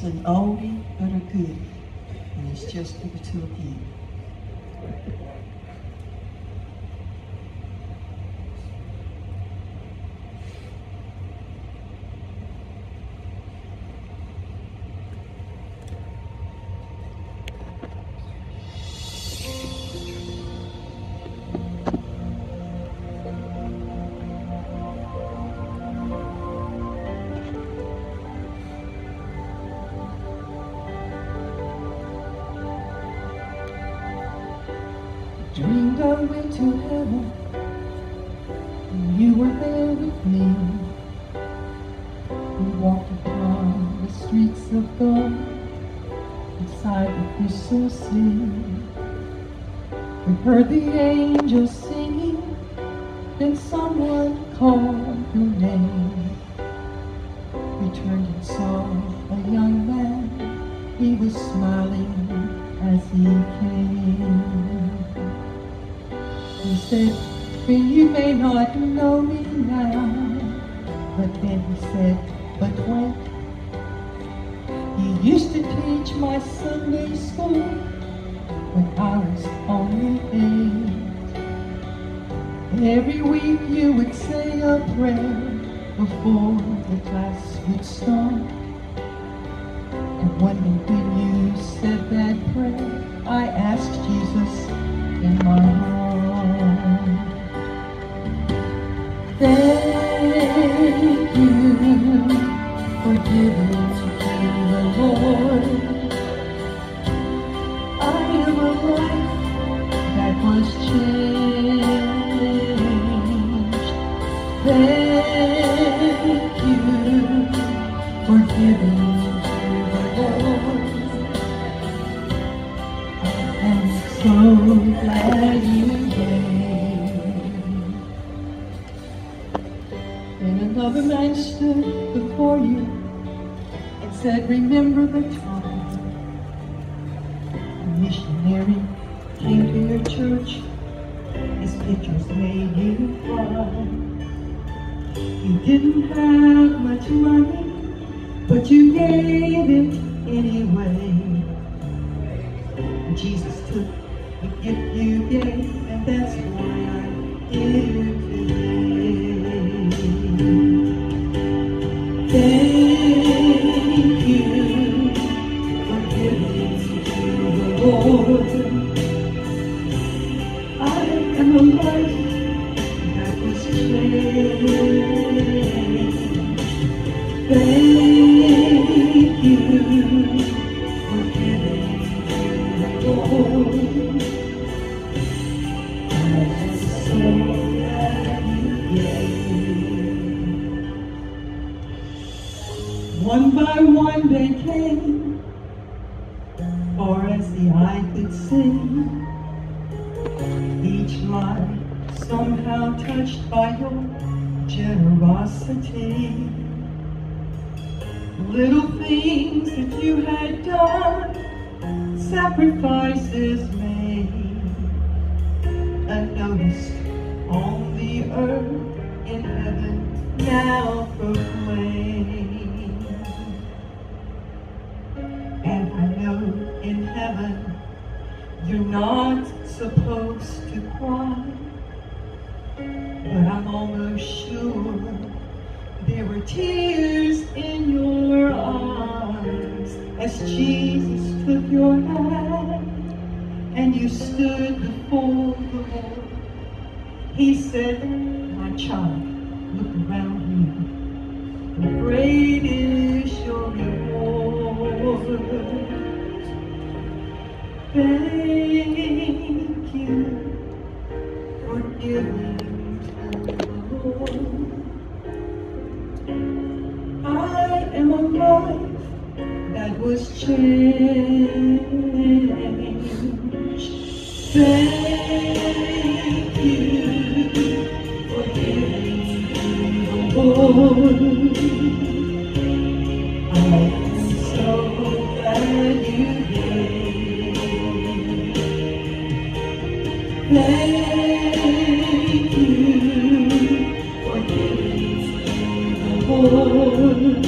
an oldie but a goodie, and it's just for the two of you. Dreamed I went to heaven, and you were there with me. We walked upon the streets of gold, inside the crystal sea. We heard the angels singing, then someone called your name. We turned and saw a young man, he was smiling as he came. He said, "Friend, you may not know me now," but then he said, "But wait, you used to teach my Sunday school when I was only 8. Every week you would say a prayer before the class would start. And one day when you said that prayer, I asked Jesus in my heart. Thank you for giving to the Lord. I am a life that was changed. Thank you for giving to the Lord. I am so glad you gave. Then another man stood before you and said, "Remember the time a missionary came to your church. His pictures made you cry. You didn't have much money, but you gave it anyway. And Jesus took the gift you gave, and that's why I'm here today. Thank you for giving to the Lord. I am a life that was changed. Thank you for giving to the Lord. I am so glad you gave." One by one they came, far as the eye could see. Each life somehow touched by your generosity. Little things that you had done, sacrifices made, unnoticed on the earth, in heaven now proclaimed. And I know in heaven you're not supposed to cry, but I'm almost sure there were tears in your eyes as Jesus took your hand and you stood before the Lord. He said, "My child, look around you, and great is your reward." Thank you for giving to the Lord. I am a life that was changed. Thank you for giving to the Lord. I am so glad you gave. Thank you for giving to the Lord.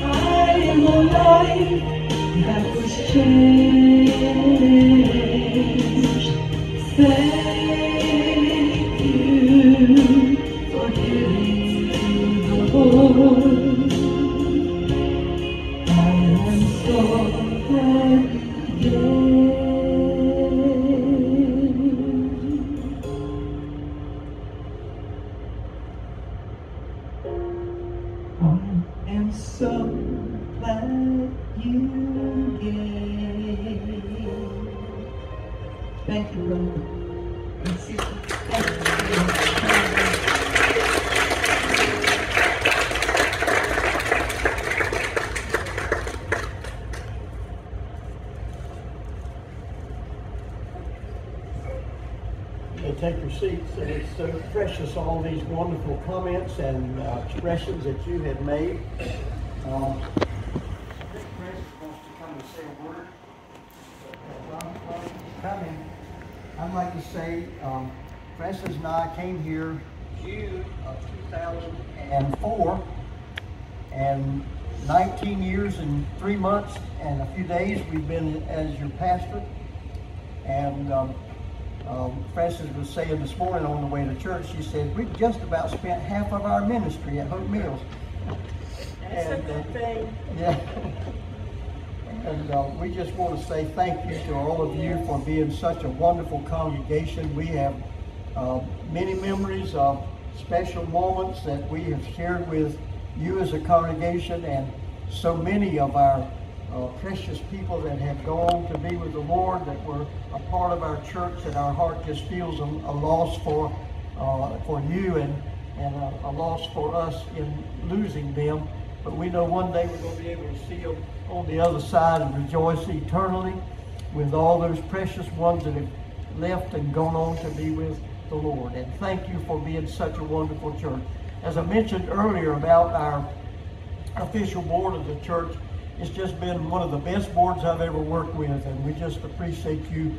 I life that was changed. Thank you for giving the Lord. I am so glad you gave. I am so glad you gave. Thank you, brother. And sister. Thank you. Take your seats, and it's so precious, all these wonderful comments and expressions that you have made. I think Francis wants to come and say a word. While he's coming, I'd like to say Francis and I came here June of 2004, and 19 years and 3 months and a few days we've been as your pastor. And Francis was saying this morning on the way to church, she said, we've just about spent half of our ministry at Hope Mills. That's a good thing. Yeah. And we just want to say thank you to all of you for being such a wonderful congregation. We have many memories of special moments that we have shared with you as a congregation, and so many of our precious people that have gone to be with the Lord that were a part of our church, and our heart just feels a loss for you and a loss for us in losing them. But we know one day we're going to be able to see them on the other side and rejoice eternally with all those precious ones that have left and gone on to be with the Lord. And thank you for being such a wonderful church. As I mentioned earlier about our official board of the church, it's just been one of the best boards I've ever worked with, and we just appreciate you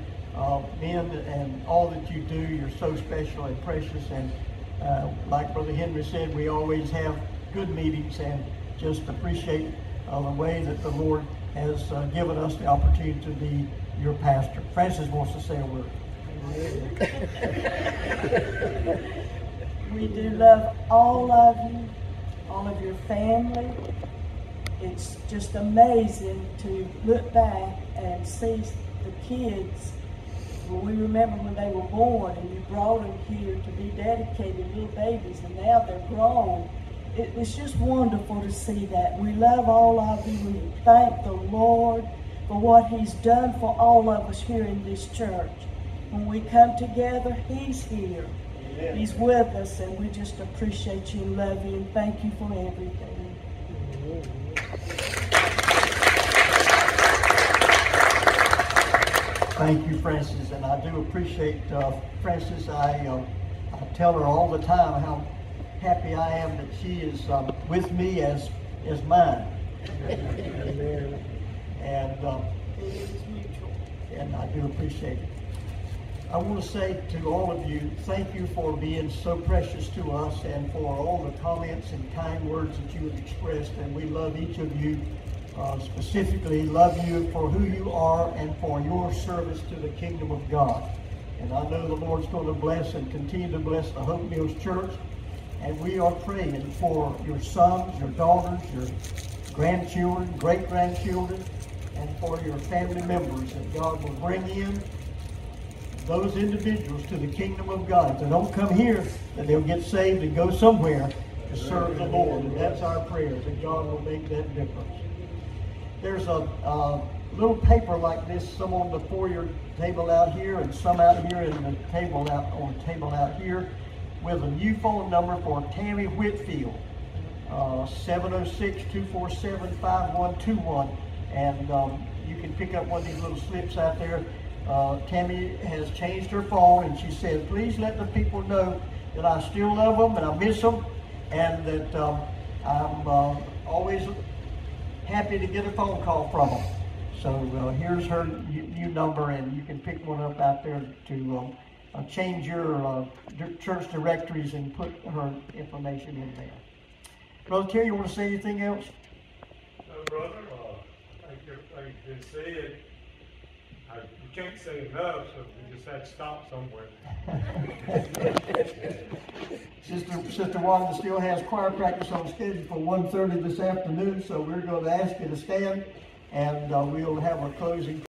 men and all that you do. You're so special and precious, and like Brother Henry said, we always have good meetings, and just appreciate the way that the Lord has given us the opportunity to be your pastor. Francis wants to say a word. We do love all of you, all of your family. It's just amazing to look back and see the kids. Well, we remember when they were born and you brought them here to be dedicated little babies, and now they're grown. It's just wonderful to see that. We love all of you. We thank the Lord for what He's done for all of us here in this church. When we come together, He's here. Amen. He's with us, and we just appreciate you and love you and thank you for everything. Amen. Thank you, Francis, and I do appreciate Francis. I tell her all the time how happy I am that she is with me as mine. Amen. And it is mutual. And I do appreciate it. I want to say to all of you, thank you for being so precious to us and for all the comments and kind words that you have expressed. And we love each of you, specifically love you for who you are and for your service to the kingdom of God. And I know the Lord's going to bless and continue to bless the Hope Mills Church. And we are praying for your sons, your daughters, your grandchildren, great-grandchildren, and for your family members, that God will bring in those individuals to the kingdom of God. If they don't come here, that they'll get saved and go somewhere to serve the Lord. And that's our prayer, that God will make that difference. There's a little paper like this, some on the foyer table out here and some out here in the table out on the table out here, with a new phone number for Tammy Whitfield, 706-247-5121. And you can pick up one of these little slips out there. Tammy has changed her phone, and she said, please let the people know that I still love them and I miss them, and that I'm always happy to get a phone call from them. So here's her new number, and you can pick one up out there to change your church directories and put her information in there. Brother Terry, you want to say anything else? No, brother. think they said. We can't say enough, so we just had to stop somewhere. Sister Wanda still has choir practice on schedule for 1:30 this afternoon, so we're going to ask you to stand, and we'll have a closing